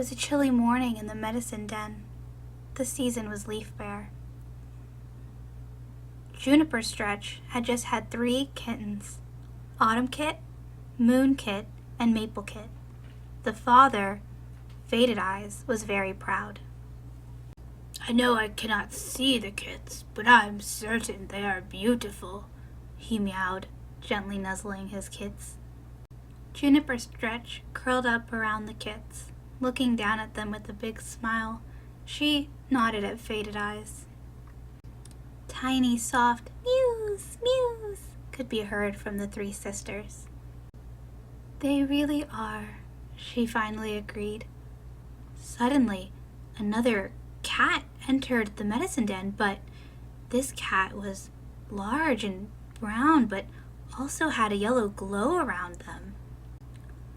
was a chilly morning in the medicine den. The season was leaf bare. Juniper Stretch had just had 3 kittens: Autumn Kit, Moon Kit, and Maple Kit. The father, Faded Eyes, was very proud. "I know I cannot see the kits, but I'm certain they are beautiful," he meowed, gently nuzzling his kits. Juniper Stretch curled up around the kits, looking down at them with a big smile. She nodded at Faded Eyes. Tiny, soft mews, mews could be heard from the 3 sisters. "They really are," she finally agreed. Suddenly, another cat entered the medicine den, but this cat was large and brown, but also had a yellow glow around them.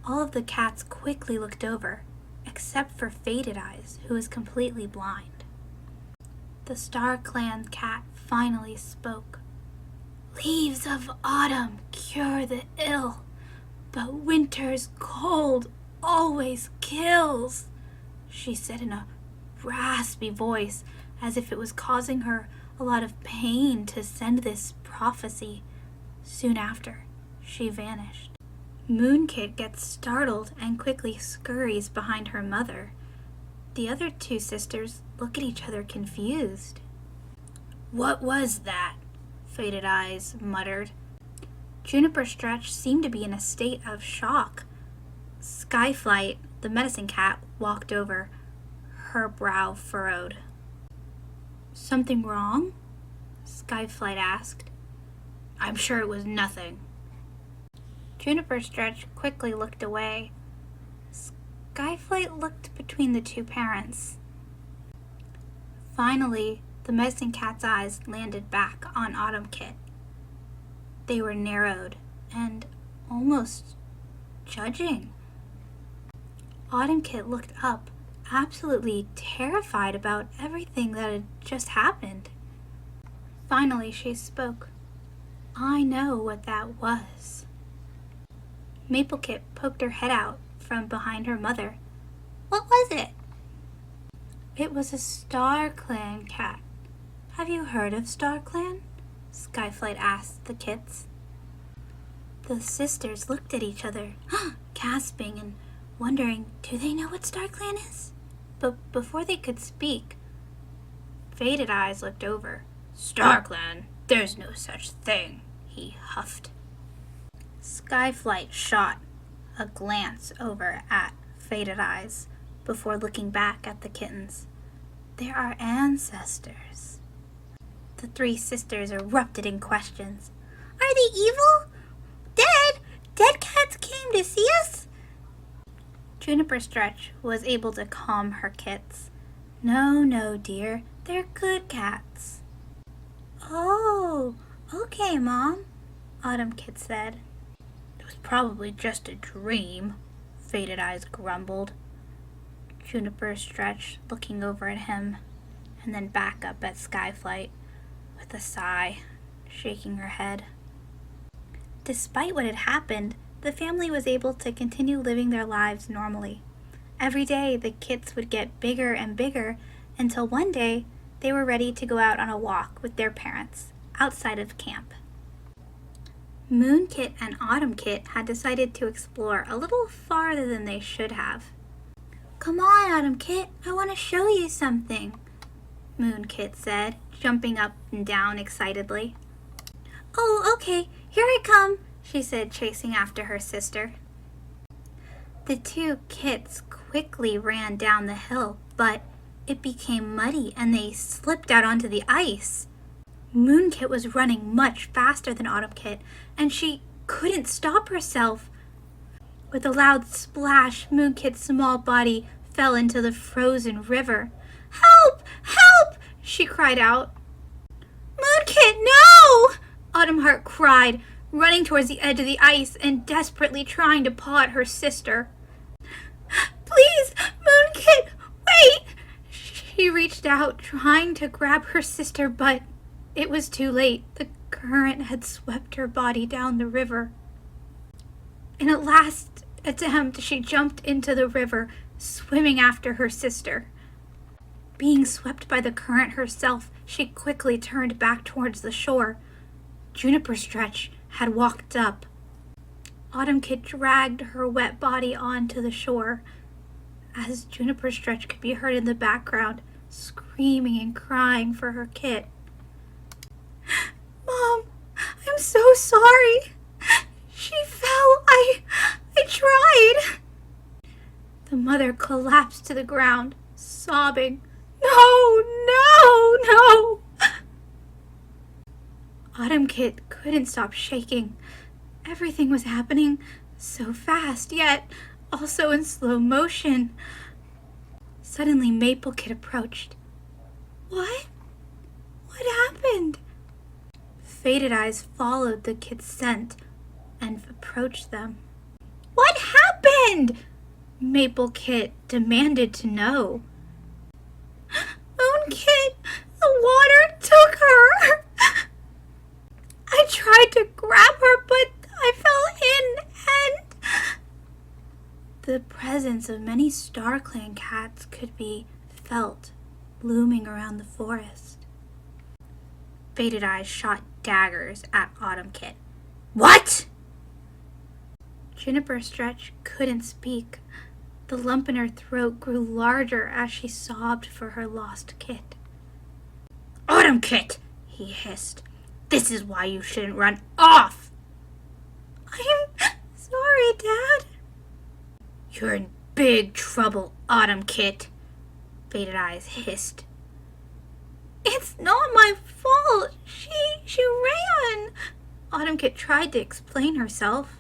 All of the cats quickly looked over, except for Faded Eyes, who was completely blind. The Star Clan cat finally spoke. "Leaves of autumn cure the ill, but winter's cold always kills," she said in a raspy voice, as if it was causing her a lot of pain to send this prophecy. Soon after, she vanished. Moon Kit gets startled and quickly scurries behind her mother. The other 2 sisters look at each other confused. "What was that?" Faded Eyes muttered. Juniper Stretch seemed to be in a state of shock. Skyflight, the medicine cat, walked over, her brow furrowed. "Something wrong?" Skyflight asked. "I'm sure it was nothing." Juniper Stretch quickly looked away. Skyflight looked between the 2 parents. Finally, the medicine cat's eyes landed back on Autumn Kit. They were narrowed and almost judging. Autumn Kit looked up, absolutely terrified about everything that had just happened. Finally, she spoke. "I know what that was." Maple Kit poked her head out from behind her mother. "What was it?" "It was a Star Clan cat. Have you heard of Star Clan?" Skyflight asked the kits. The sisters looked at each other, gasping and wondering, do they know what Star Clan is? But before they could speak, Faded Eyes looked over. "Star Clan? There's no such thing," he huffed. Skyflight shot a glance over at Faded Eyes before looking back at the kittens. "They're our ancestors." The 3 sisters erupted in questions. "Are they evil? Dead? Dead cats came to see us?" Juniper Stretch was able to calm her kits. No, dear. They're good cats." "Oh, okay, Mom," Autumn Kit said. "It was probably just a dream," Faded Eyes grumbled. Juniper Stretch looking over at him, and then back up at Skyflight with a sigh, shaking her head. Despite what had happened, the family was able to continue living their lives normally. Every day, the kits would get bigger and bigger until one day they were ready to go out on a walk with their parents outside of camp. Moon Kit and Autumn Kit had decided to explore a little farther than they should have. "Come on, Autumn Kit, I want to show you something," Moon Kit said, jumping up and down excitedly. "Oh, okay, here I come," she said, chasing after her sister. The 2 kits quickly ran down the hill, but it became muddy and they slipped out onto the ice. Moon Kit was running much faster than Autumn Kit, and she couldn't stop herself. With a loud splash, Moon Kit's small body fell into the frozen river. "Help! Help!" she cried out. "Moon Kit, no!" Autumnheart cried, running towards the edge of the ice and desperately trying to paw at her sister. "Please, Moon Kit, wait!" She reached out, trying to grab her sister, but it was too late. The current had swept her body down the river. In a last attempt, she jumped into the river, swimming after her sister. Being swept by the current herself, she quickly turned back towards the shore. Juniper Stretch had walked up. Autumn Kit dragged her wet body onto the shore, as Juniper Stretch could be heard in the background, screaming and crying for her kit. "Mom, I'm so sorry. She fell. I tried." The mother collapsed to the ground, sobbing, "No, no, no." Autumn Kit couldn't stop shaking. Everything was happening so fast, yet also in slow motion. Suddenly, Maple Kit approached. What? What happened? Faded Eyes followed the kit's scent and approached them. What happened? Maple Kit demanded to know. Moon Kit, the water took her. I tried to grab her, but I fell in and... The presence of many Star Clan cats could be felt looming around the forest. Faded Eyes shot daggers at Autumn Kit. What? Juniper Stretch couldn't speak. The lump in her throat grew larger as she sobbed for her lost kit. Autumn Kit, he hissed. This is why you shouldn't run off. I'm sorry, Dad. You're in big trouble, Autumn Kit, Faded Eyes hissed. It's not my fault. She ran. Autumn Kit tried to explain herself.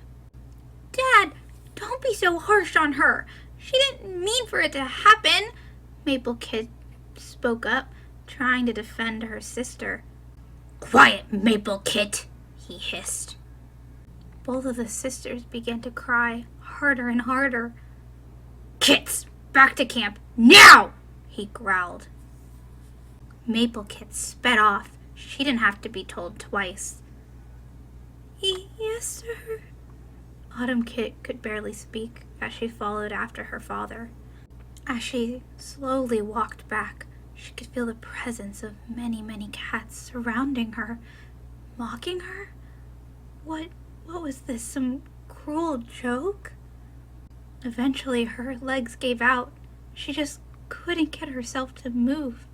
Dad, don't be so harsh on her. She didn't mean for it to happen. Maple Kit spoke up, trying to defend her sister. Quiet, Maple Kit, he hissed. Both of the sisters began to cry harder and harder. Kits, back to camp, now! He growled. Maple Kit sped off. She didn't have to be told twice. Yes, sir. Autumn Kit could barely speak as she followed after her father. As she slowly walked back, she could feel the presence of many, many cats surrounding her, mocking her. What was this, some cruel joke? Eventually, her legs gave out. She just couldn't get herself to move.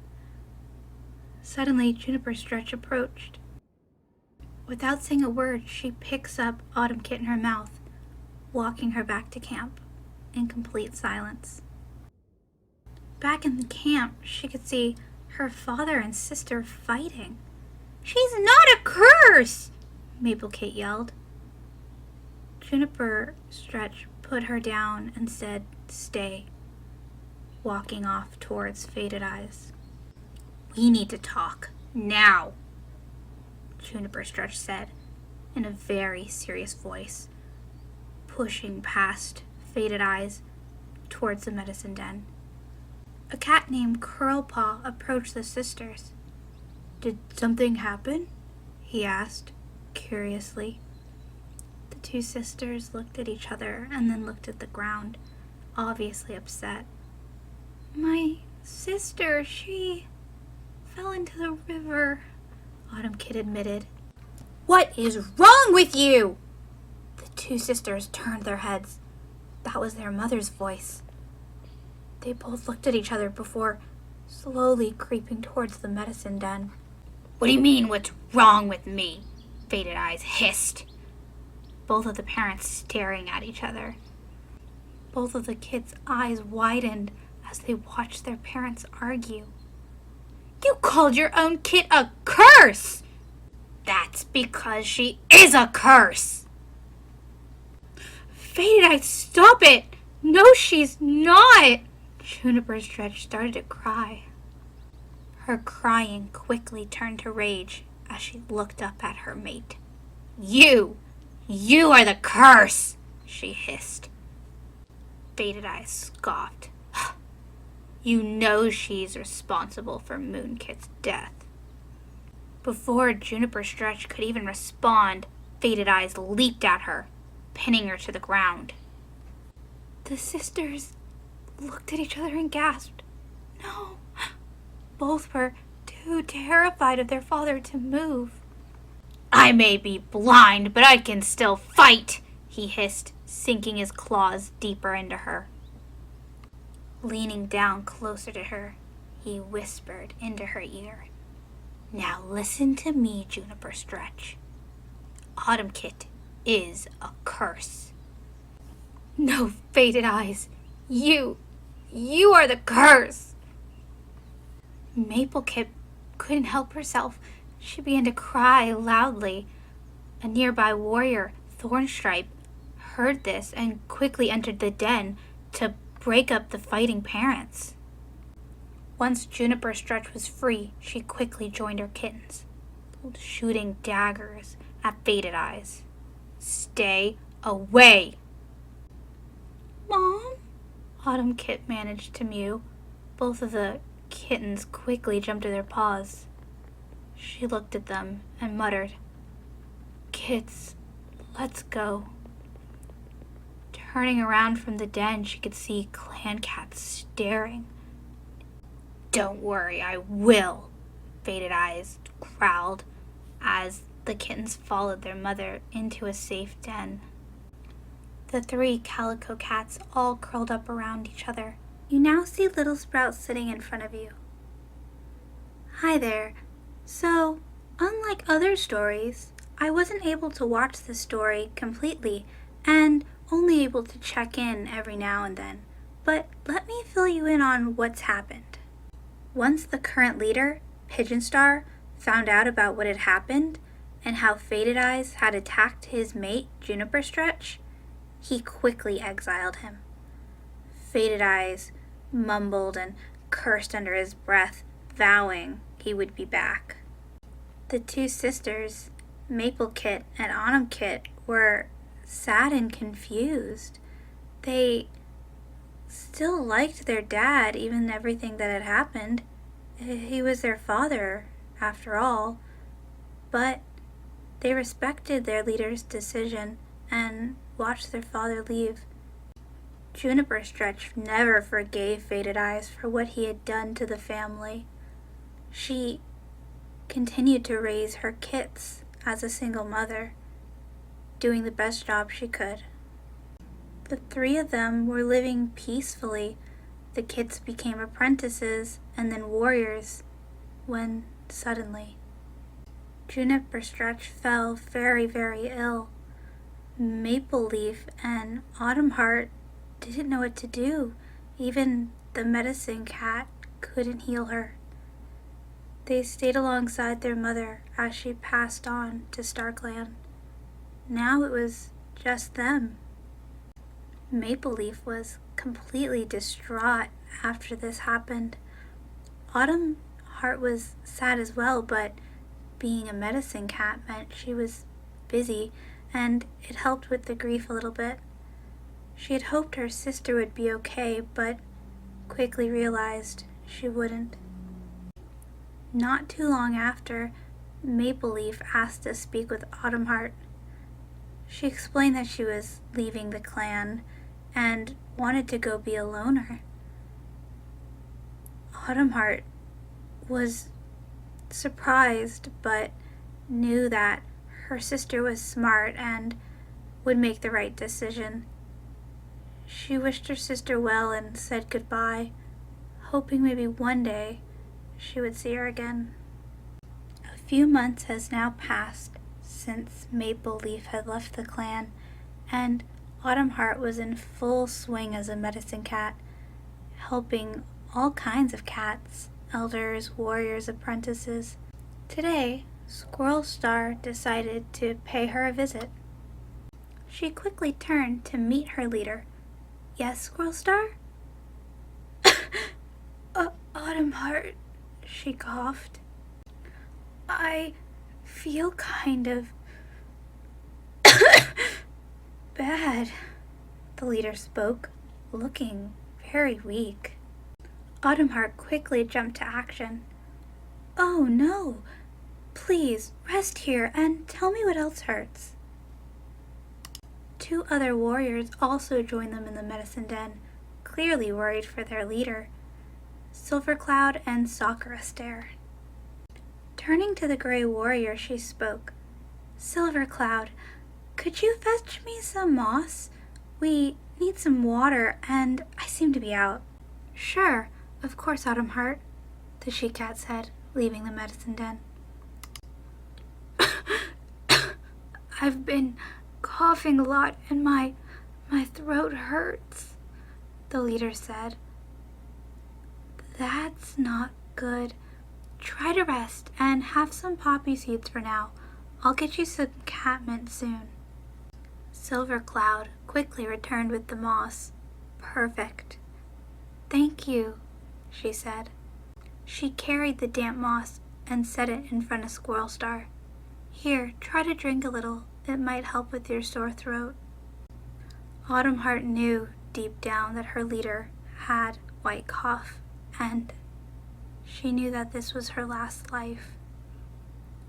Suddenly, Juniper Stretch approached. Without saying a word, she picks up Autumn Kit in her mouth, walking her back to camp in complete silence. Back in the camp, she could see her father and sister fighting. She's not a curse! Maple Kit yelled. Juniper Stretch put her down and said, Stay, walking off towards Faded Eyes. We need to talk, now, Juniper Stretch said in a very serious voice, pushing past Faded Eyes towards the medicine den. A cat named Curlpaw approached the sisters. Did something happen? He asked, curiously. The two sisters looked at each other and then looked at the ground, obviously upset. My sister, she fell into the river, Autumn Kit admitted. What is wrong with you? The two sisters turned their heads. That was their mother's voice. They both looked at each other before slowly creeping towards the medicine den. What do you mean, what's wrong with me? Faded Eyes hissed. Both of the parents staring at each other. Both of the kids' eyes widened as they watched their parents argue. You called your own kid a curse! That's because she is a curse! Faded Eyes, stop it! No, she's not! Juniper Stretch started to cry. Her crying quickly turned to rage as she looked up at her mate. You are the curse, she hissed. Faded Eyes scoffed. You know she's responsible for Moon Kit's death. Before Juniper Stretch could even respond, Faded Eyes leaped at her, pinning her to the ground. The sisters, looked at each other and gasped, "No!" Both were too terrified of their father to move. "I may be blind, but I can still fight," he hissed, sinking his claws deeper into her. Leaning down closer to her, he whispered into her ear, "Now listen to me, Juniper Stretch. Autumnkit is a curse." "No, Faded Eyes, you are the curse." Maplecit couldn't help herself. She began to cry loudly. A nearby warrior, Thornstripe, heard this and quickly entered the den to break up the fighting parents. Once Juniper Stretch was free, she quickly joined her kittens, shooting daggers at Faded Eyes. "Stay away!" "Mom?" Autumnkit managed to mew. Both of the kittens quickly jumped to their paws. She looked at them and muttered, "Kids, let's go." Turning around from the den, she could see Clan Cat staring. "Don't worry, I will," Faded Eyes growled as the kittens followed their mother into a safe den. The 3 calico cats all curled up around each other. You now see Little Sprout sitting in front of you. "Hi there. So, unlike other stories, I wasn't able to watch the story completely and only able to check in every now and then. But let me fill you in on what's happened. Once the current leader, Pigeon Star, found out about what had happened and how Faded Eyes had attacked his mate, Juniper Stretch, he quickly exiled him. Faded Eyes mumbled and cursed under his breath, vowing he would be back. The 2 sisters, Maplecit and Autumnkit, were sad and confused. They still liked their dad, even everything that had happened. He was their father, after all. But they respected their leader's decision and watched their father leave. Juniper Stretch never forgave Faded Eyes for what he had done to the family. She continued to raise her kits as a single mother, doing the best job she could. The 3 of them were living peacefully. The kits became apprentices and then warriors when suddenly Juniper Stretch fell very, very ill. Maple Leaf and Autumnheart didn't know what to do. Even the medicine cat couldn't heal her. They stayed alongside their mother as she passed on to Starkland. Now it was just them. Maple Leaf was completely distraught after this happened. Autumnheart was sad as well, but being a medicine cat meant she was busy, and it helped with the grief a little bit. She had hoped her sister would be okay, but quickly realized she wouldn't. Not too long after, Maple Leaf asked to speak with Autumnheart. She explained that she was leaving the clan and wanted to go be a loner. Autumnheart was surprised, but knew that her sister was smart and would make the right decision. She wished her sister well and said goodbye, hoping maybe one day she would see her again. A few months has now passed since Maple Leaf had left the clan, and Autumnheart was in full swing as a medicine cat, helping all kinds of cats, elders, warriors, apprentices. Today, Squirrel Star decided to pay her a visit. She quickly turned to meet her leader. "Yes, Squirrel Star?" Autumnheart, she coughed. "I feel kind of bad," the leader spoke, looking very weak. Autumnheart quickly jumped to action. "Oh no, please rest here and tell me what else hurts." 2 other warriors also joined them in the medicine den, clearly worried for their leader, Silvercloud and Sakura. Turning to the gray warrior, she spoke. Silvercloud, could you fetch me some moss? We need some water, and I seem to be out. Sure, of course, Autumnheart, the she-cat said, leaving the medicine den. I've been coughing a lot and my throat hurts, the leader said. That's not good. Try to rest and have some poppy seeds for now. I'll get you some catmint soon. Silvercloud quickly returned with the moss. Perfect. Thank you, she said. She carried the damp moss and set it in front of Squirrelstar. Here, try to drink a little. It might help with your sore throat. Autumnheart knew deep down that her leader had white cough, and she knew that this was her last life.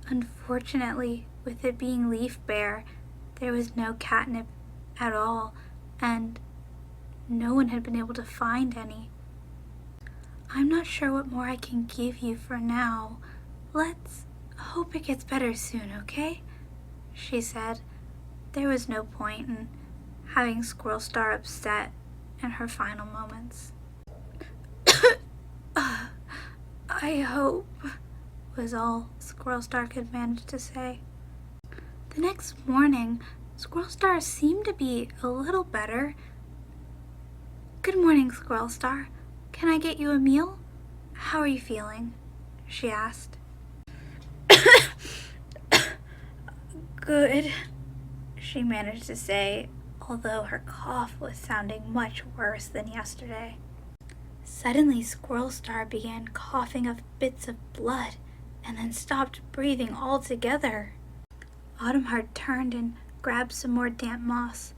Unfortunately, with it being leaf bare, there was no catnip at all, and no one had been able to find any. I'm not sure what more I can give you for now. Let's hope it gets better soon, okay? She said. There was no point in having Squirrelstar upset in her final moments. I hope, was all Squirrelstar could manage to say. The next morning, Squirrelstar seemed to be a little better. Good morning, Squirrelstar. Can I get you a meal? How are you feeling? She asked. Good, she managed to say, although her cough was sounding much worse than yesterday. Suddenly, Squirrelstar began coughing up bits of blood and then stopped breathing altogether. Autumnheart turned and grabbed some more damp moss,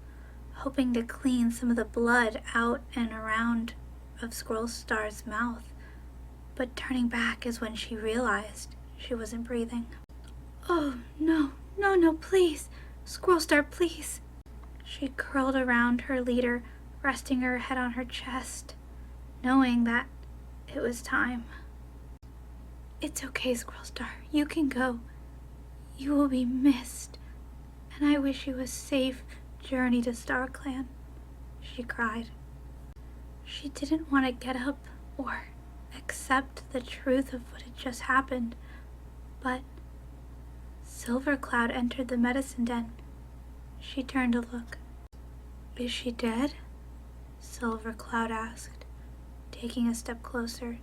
hoping to clean some of the blood out and around of Squirrelstar's mouth, but turning back is when she realized she wasn't breathing. Oh, no, please, Squirrelstar, please. She curled around her leader, resting her head on her chest, knowing that it was time. It's okay, Squirrelstar, you can go. You will be missed, and I wish you a safe journey to StarClan, she cried. She didn't want to get up or accept the truth of what had just happened, but Silvercloud entered the medicine den. She turned to look. Is she dead? Silvercloud asked, taking a step closer.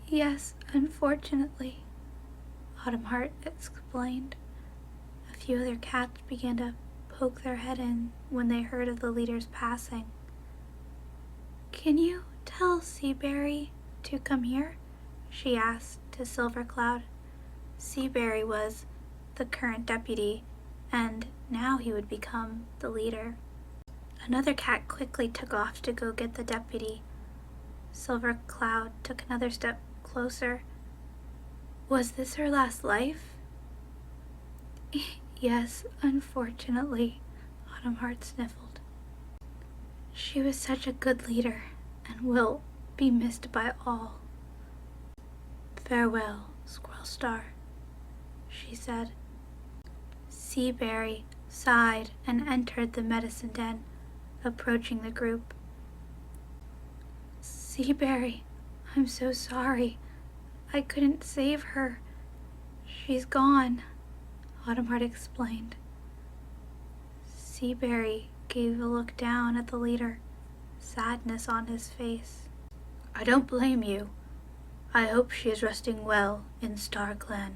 Yes, unfortunately, Autumnheart explained. A few other cats began to poke their head in when they heard of the leader's passing. Can you tell Seaberry to come here? She asked to Silvercloud. Seaberry was the current deputy, and now he would become the leader. Another cat quickly took off to go get the deputy. Silvercloud took another step closer. Was this her last life? Yes, unfortunately, Autumnheart sniffled. She was such a good leader and will be missed by all. Farewell, Squirrelstar, she said. Seaberry sighed and entered the medicine den, approaching the group. Seaberry, I'm so sorry. I couldn't save her. She's gone, Autumnheart explained. Seaberry gave a look down at the leader, sadness on his face. I don't blame you. I hope she is resting well in StarClan.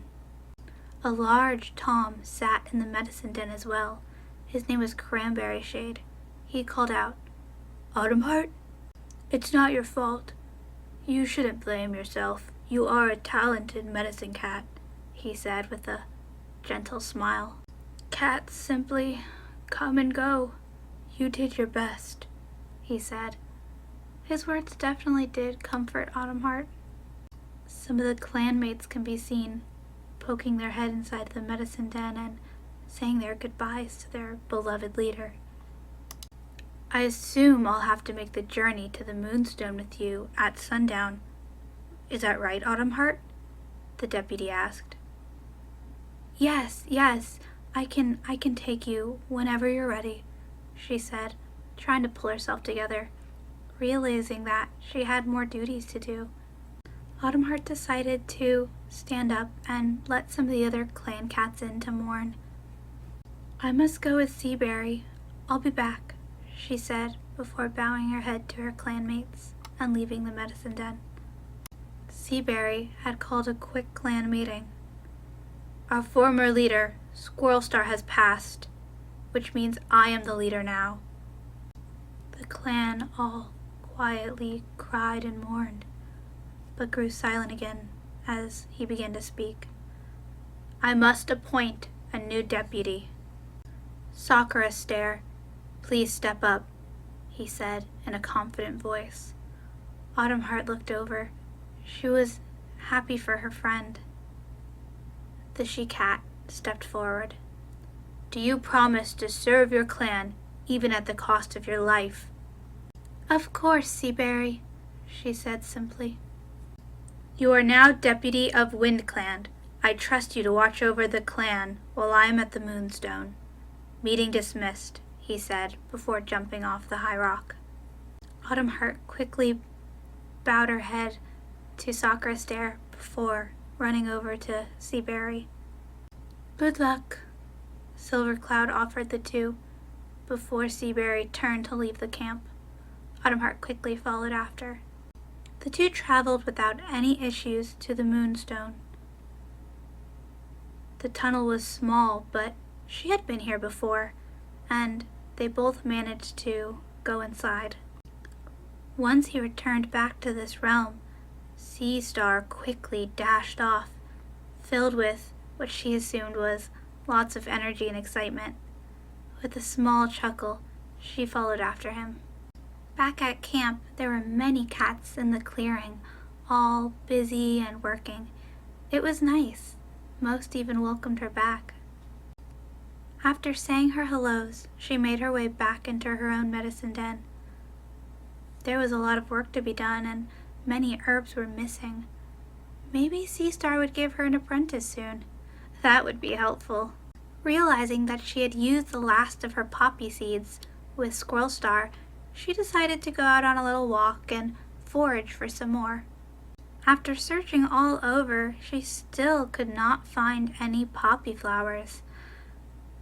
A large Tom sat in the medicine den as well. His name was Cranberry Shade. He called out, Autumnheart, it's not your fault. You shouldn't blame yourself. You are a talented medicine cat, he said with a gentle smile. Cats simply come and go. You did your best, he said. His words definitely did comfort Autumnheart. Some of the clanmates can be seen poking their head inside the medicine den and saying their goodbyes to their beloved leader. I assume I'll have to make the journey to the Moonstone with you at sundown. Is that right, Autumnheart? The deputy asked. Yes, I can take you whenever you're ready, she said, trying to pull herself together, realizing that she had more duties to do. Autumnheart decided to stand up and let some of the other clan cats in to mourn. I must go with Seaberry. I'll be back, she said before bowing her head to her clanmates and leaving the medicine den. Seaberry had called a quick clan meeting. Our former leader, Squirrelstar, has passed, which means I am the leader now. The clan all quietly cried and mourned, but grew silent again as he began to speak. I must appoint a new deputy. Sakura, please step up, he said in a confident voice. Autumnheart looked over. She was happy for her friend. The she-cat stepped forward. Do you promise to serve your clan, even at the cost of your life? Of course, Seaberry, she said simply. You are now deputy of WindClan. I trust you to watch over the clan while I am at the Moonstone. Meeting dismissed, he said before jumping off the high rock. Autumnheart quickly bowed her head to Sakura before running over to Seaberry. Good luck, Silvercloud offered the two before Seaberry turned to leave the camp. Autumnheart quickly followed after. The two traveled without any issues to the Moonstone. The tunnel was small, but she had been here before, and they both managed to go inside. Once he returned back to this realm, Seastar quickly dashed off, filled with what she assumed was lots of energy and excitement. With a small chuckle, she followed after him. Back at camp, there were many cats in the clearing, all busy and working. It was nice. Most even welcomed her back. After saying her hellos, she made her way back into her own medicine den. There was a lot of work to be done, and many herbs were missing. Maybe Seastar would give her an apprentice soon. That would be helpful. Realizing that she had used the last of her poppy seeds with Squirrelstar, she decided to go out on a little walk and forage for some more. After searching all over, she still could not find any poppy flowers.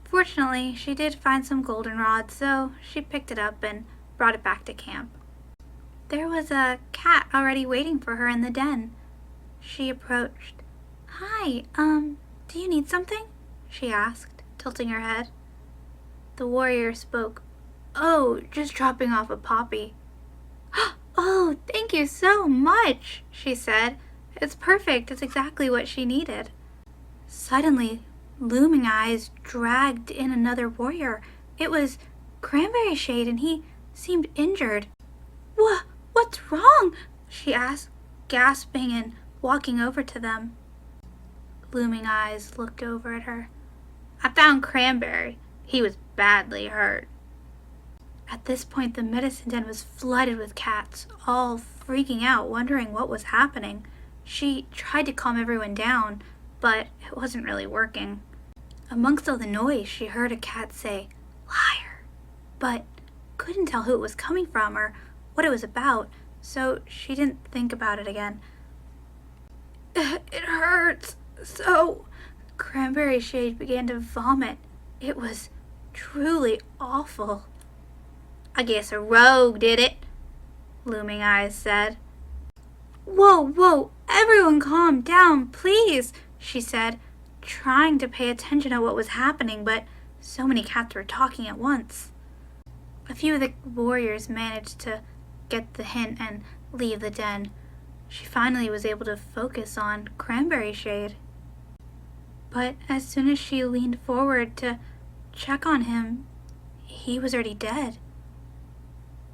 Fortunately, she did find some goldenrod, so she picked it up and brought it back to camp. There was a cat already waiting for her in the den. She approached. Hi, do you need something? She asked, tilting her head. The warrior spoke. Oh, just dropping off a poppy. Oh, thank you so much, she said. It's perfect. It's exactly what she needed. Suddenly, Looming Eyes dragged in another warrior. It was Cranberry Shade, and he seemed injured. What's wrong? She asked, gasping and walking over to them. Looming Eyes looked over at her. I found Cranberry. He was badly hurt. At this point, the medicine den was flooded with cats, all freaking out, wondering what was happening. She tried to calm everyone down, but it wasn't really working. Amongst all the noise, she heard a cat say, liar, but couldn't tell who it was coming from or what it was about, so she didn't think about it again. It hurts so. Cranberry Shade began to vomit. It was truly awful. I guess a rogue did it, Looming Eyes said. Whoa, everyone calm down, please, she said, trying to pay attention to what was happening, but so many cats were talking at once. A few of the warriors managed to get the hint and leave the den. She finally was able to focus on Cranberry Shade. But as soon as she leaned forward to check on him, he was already dead.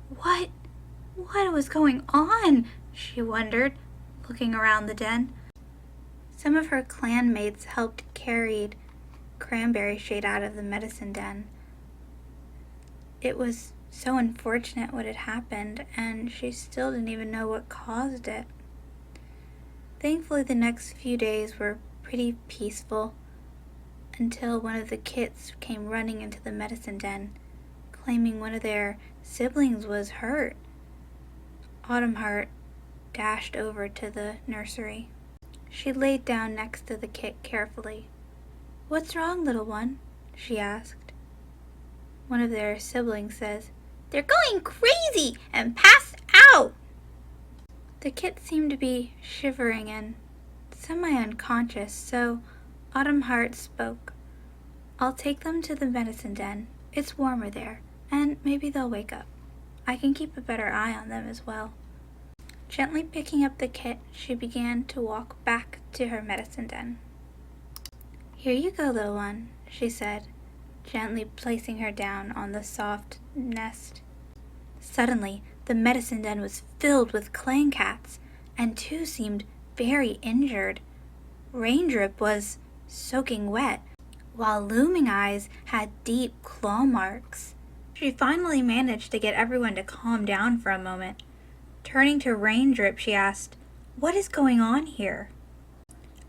What was going on? She wondered, looking around the den. Some of her clanmates helped carry Cranberry Shade out of the medicine den. It was So unfortunate what had happened, and she still didn't even know what caused it. Thankfully, the next few days were pretty peaceful until one of the kits came running into the medicine den, claiming one of their siblings was hurt. Autumnheart dashed over to the nursery. She laid down next to the kit carefully. "What's wrong, little one?" she asked. One of their siblings says, "They're going crazy and passed out." The kit seemed to be shivering and semi-unconscious, so Autumnheart spoke. "I'll take them to the medicine den. It's warmer there, and maybe they'll wake up. I can keep a better eye on them as well." Gently picking up the kit, she began to walk back to her medicine den. "Here you go, little one," she said, gently placing her down on the soft nest. Suddenly, the medicine den was filled with clan cats, and two seemed very injured. Raindrip was soaking wet, while Looming Eyes had deep claw marks. She finally managed to get everyone to calm down for a moment. Turning to Raindrip, she asked, "What is going on here?"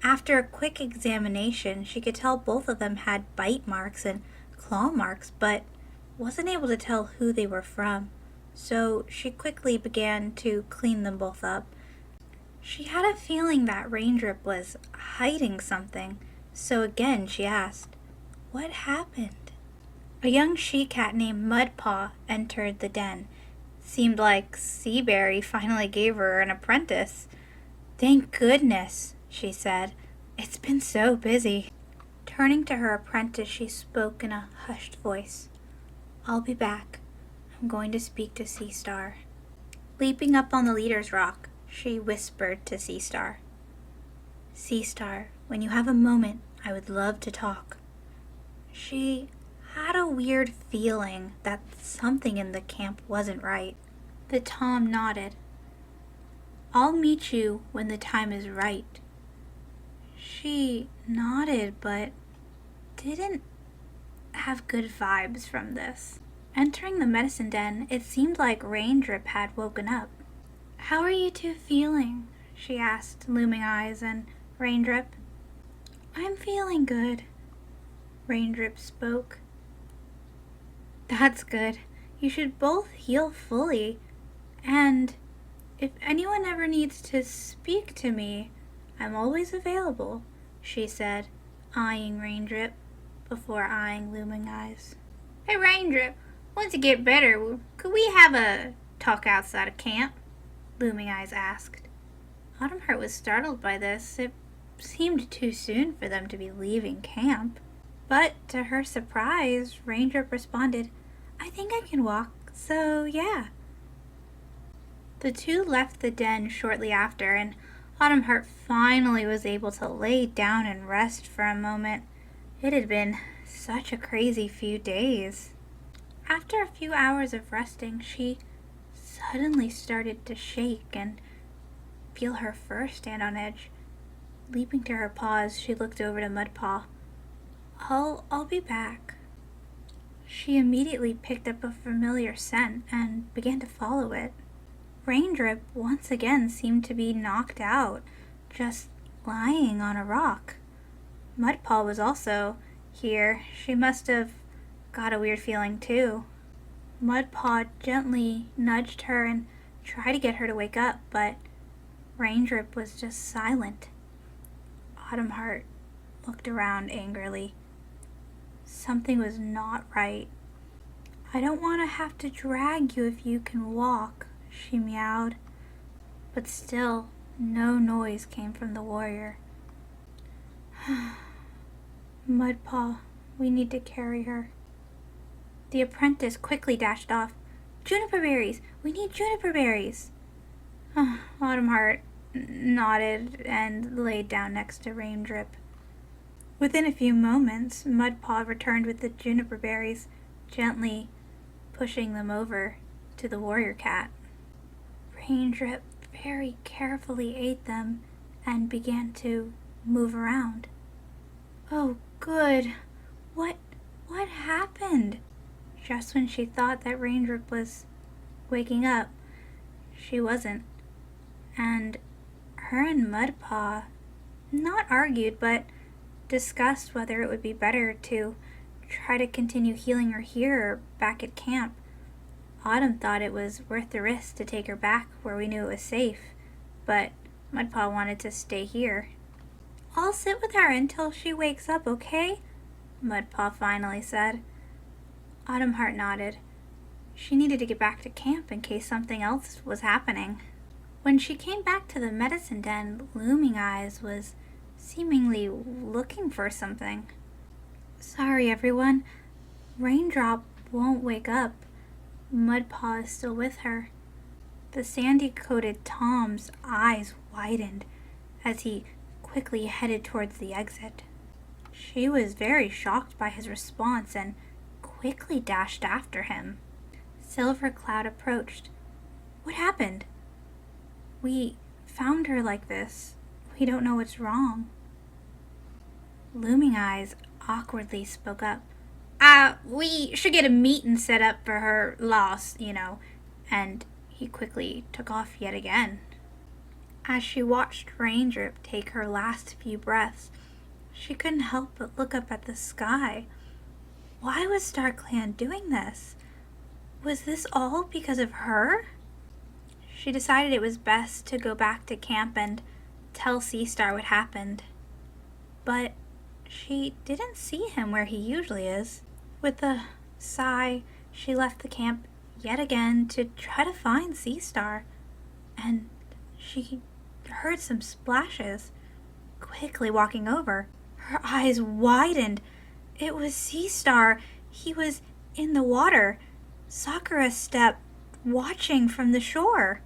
After a quick examination, she could tell both of them had bite marks and claw marks, but wasn't able to tell who they were from, so she quickly began to clean them both up. She had a feeling that Raindrip was hiding something, so again she asked, "What happened?" A young she-cat named Mudpaw entered the den. Seemed like Seaberry finally gave her an apprentice. "Thank goodness," she said. "It's been so busy." Turning to her apprentice, she spoke in a hushed voice. "I'll be back. I'm going to speak to Seastar." Leaping up on the leader's rock, she whispered to Seastar. "Seastar, when you have a moment, I would love to talk." She had a weird feeling that something in the camp wasn't right. The Tom nodded. "I'll meet you when the time is right." She nodded, but didn't have good vibes from this. Entering the medicine den, it seemed like Raindrip had woken up. "How are you two feeling?" she asked Looming Eyes and Raindrip. "I'm feeling good," Raindrip spoke. "That's good. You should both heal fully. And if anyone ever needs to speak to me, I'm always available," she said, eyeing Raindrip before eyeing Looming Eyes. "Hey Raindrip, once you get better, could we have a talk outside of camp?" Looming Eyes asked. Autumnheart was startled by this. It seemed too soon for them to be leaving camp. But to her surprise, Raindrip responded, "I think I can walk, so yeah." The two left the den shortly after, and Autumnheart finally was able to lay down and rest for a moment. It had been such a crazy few days. After a few hours of resting, she suddenly started to shake and feel her fur stand on edge. Leaping to her paws, she looked over to Mudpaw. I'll be back." She immediately picked up a familiar scent and began to follow it. Raindrip once again seemed to be knocked out, just lying on a rock. Mudpaw was also here. She must have got a weird feeling too. Mudpaw gently nudged her and tried to get her to wake up, but Raindrip was just silent. Autumnheart looked around angrily. Something was not right. "I don't want to have to drag you if you can walk," she meowed. But still, no noise came from the warrior. "Mudpaw, we need to carry her." The apprentice quickly dashed off. "Juniper berries! We need juniper berries!" Autumnheart nodded and laid down next to Raindrip. Within a few moments, Mudpaw returned with the juniper berries, gently pushing them over to the warrior cat. Raindrip very carefully ate them and began to move around. "Oh, good. What happened?" Just when she thought that Raindrop was waking up, she wasn't. And her and Mudpaw not argued, but discussed whether it would be better to try to continue healing her here or back at camp. Autumn thought it was worth the risk to take her back where we knew it was safe, but Mudpaw wanted to stay here. "I'll sit with her until she wakes up, okay?" Mudpaw finally said. Autumnheart nodded. She needed to get back to camp in case something else was happening. When she came back to the medicine den, Looming Eyes was seemingly looking for something. "Sorry, everyone. Raindrop won't wake up. Mudpaw is still with her." The sandy-coated Tom's eyes widened as he quickly headed towards the exit. She was very shocked by his response and quickly dashed after him. Silver Cloud approached. "What happened?" "We found her like this. We don't know what's wrong." Looming Eyes awkwardly spoke up. We should get a meeting set up for her loss, and he quickly took off yet again. As she watched Raindrop take her last few breaths, she couldn't help but look up at the sky. Why was StarClan doing this? Was this all because of her? She decided it was best to go back to camp and tell Seastar what happened. But she didn't see him where he usually is. With a sigh, she left the camp yet again to try to find Seastar, and she heard some splashes. Quickly walking over, her eyes widened. It was Seastar. He was in the water. Sakura stepped, watching from the shore.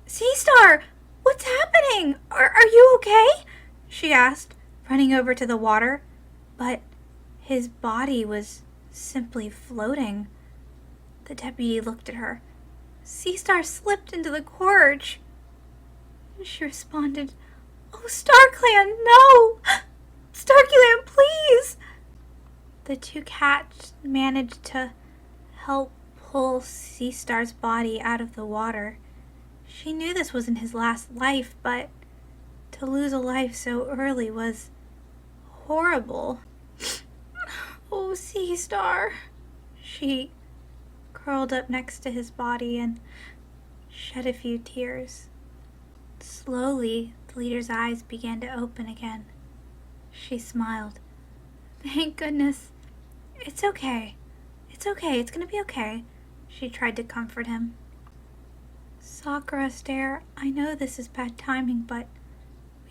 "Seastar, what's happening? Are you okay?" she asked, running over to the water. But his body was simply floating. The deputy looked at her. "Seastar slipped into the gorge." She responded, "Oh, StarClan, no! StarClan, please!" The two cats managed to help pull Seastar's body out of the water. She knew this wasn't his last life, but to lose a life so early was horrible. "Oh, Seastar." She curled up next to his body and shed a few tears. Slowly, the leader's eyes began to open again. She smiled. "Thank goodness. It's okay. It's okay. It's gonna be okay." She tried to comfort him. "Sakura, Stare, I know this is bad timing, but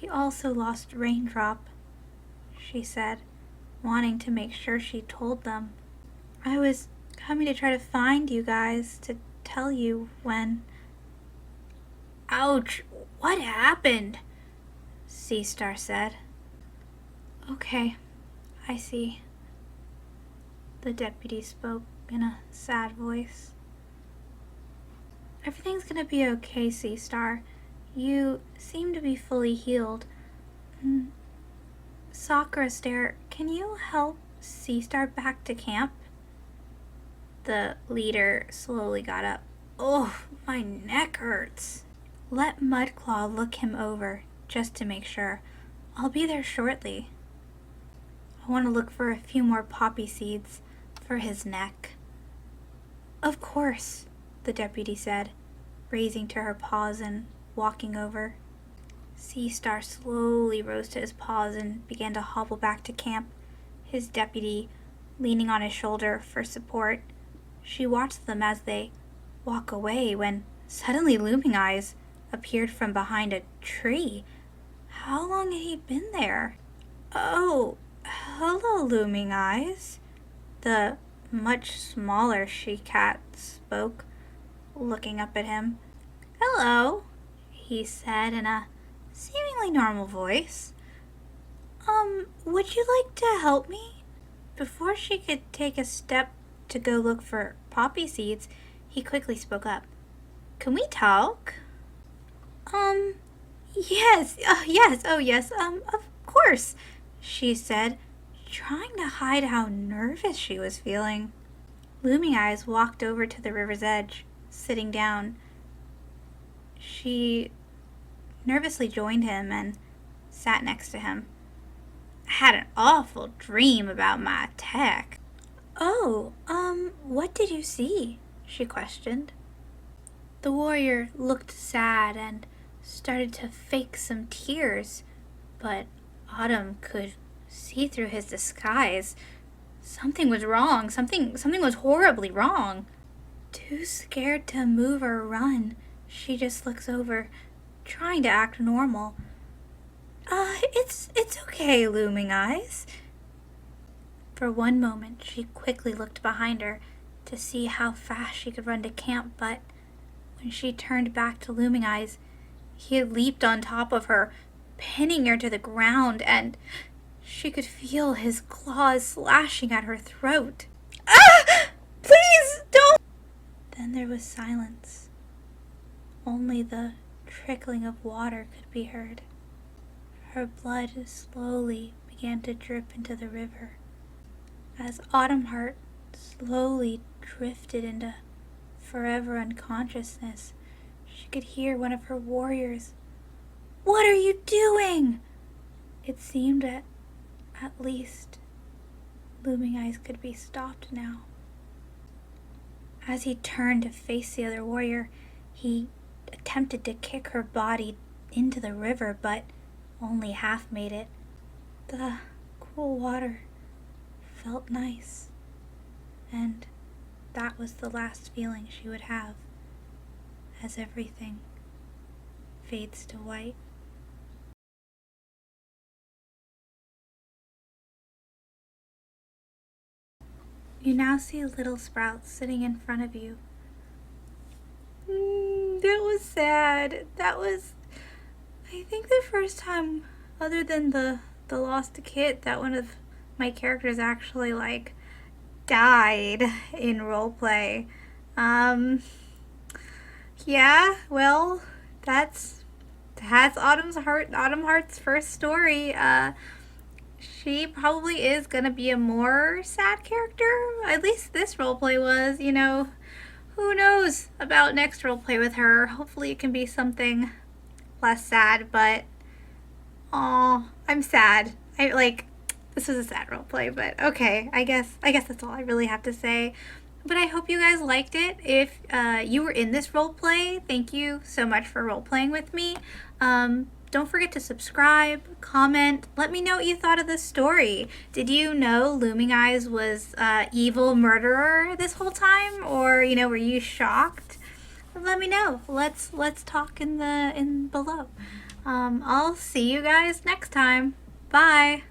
we also lost Raindrop," she said, wanting to make sure she told them. "I was coming to try to find you guys to tell you when..." "Ouch! What happened?" Seastar said. "Okay, I see." The deputy spoke in a sad voice. "Everything's gonna be okay, Seastar. You seem to be fully healed. Sakura, Stare, can you help Seastar back to camp?" The leader slowly got up. "Oh, my neck hurts." "Let Mudclaw look him over, just to make sure. I'll be there shortly. I want to look for a few more poppy seeds for his neck." "Of course," the deputy said, raising to her paws and walking over. Seastar slowly rose to his paws and began to hobble back to camp, his deputy leaning on his shoulder for support. She watched them as they walk away when suddenly Looming Eyes appeared from behind a tree. How long had he been there? "Oh, hello, Looming Eyes," the much smaller she-cat spoke, looking up at him. "Hello," he said in a seemingly normal voice. Would you like to help me?" Before she could take a step to go look for poppy seeds, he quickly spoke up. "Can we talk?" Yes, of course," she said, trying to hide how nervous she was feeling. Looming Eyes walked over to the river's edge, sitting down. She nervously joined him and sat next to him. I had an awful dream about my attack. Oh, what did you see? She questioned. The warrior looked sad and started to fake some tears, but Autumn could see through his disguise. Something was wrong. Something was horribly wrong. Too scared to move or run, she just looks over, trying to act normal. It's okay, Looming Eyes. For one moment, she quickly looked behind her to see how fast she could run to camp, but when she turned back to Looming Eyes, he had leaped on top of her, pinning her to the ground, and she could feel his claws slashing at her throat. Ah! Please, don't! Then there was silence. Only the trickling of water could be heard. Her blood slowly began to drip into the river. As Autumnheart slowly drifted into forever unconsciousness, she could hear one of her warriors. What are you doing? It seemed that at least Looming Eyes could be stopped now. As he turned to face the other warrior, he attempted to kick her body into the river, but only half made it. The cool water felt nice, and that was the last feeling she would have as everything fades to white. You now see little sprouts sitting in front of you. That was sad. That was, I think, the first time, other than the lost kid, that one of my characters actually, died in roleplay. Yeah, well, that's Autumnheart's first story. She probably is gonna be a more sad character. At least this roleplay was, who knows about next roleplay with her. Hopefully it can be something less sad, but I'm sad. This was a sad roleplay, but okay, I guess that's all I really have to say. But I hope you guys liked it. If you were in this roleplay, thank you so much for roleplaying with me. Don't forget to subscribe, comment, let me know what you thought of this story. Did you know Looming Eyes was evil murderer this whole time? Or, were you shocked? Let me know. Let's talk in below. I'll see you guys next time. Bye.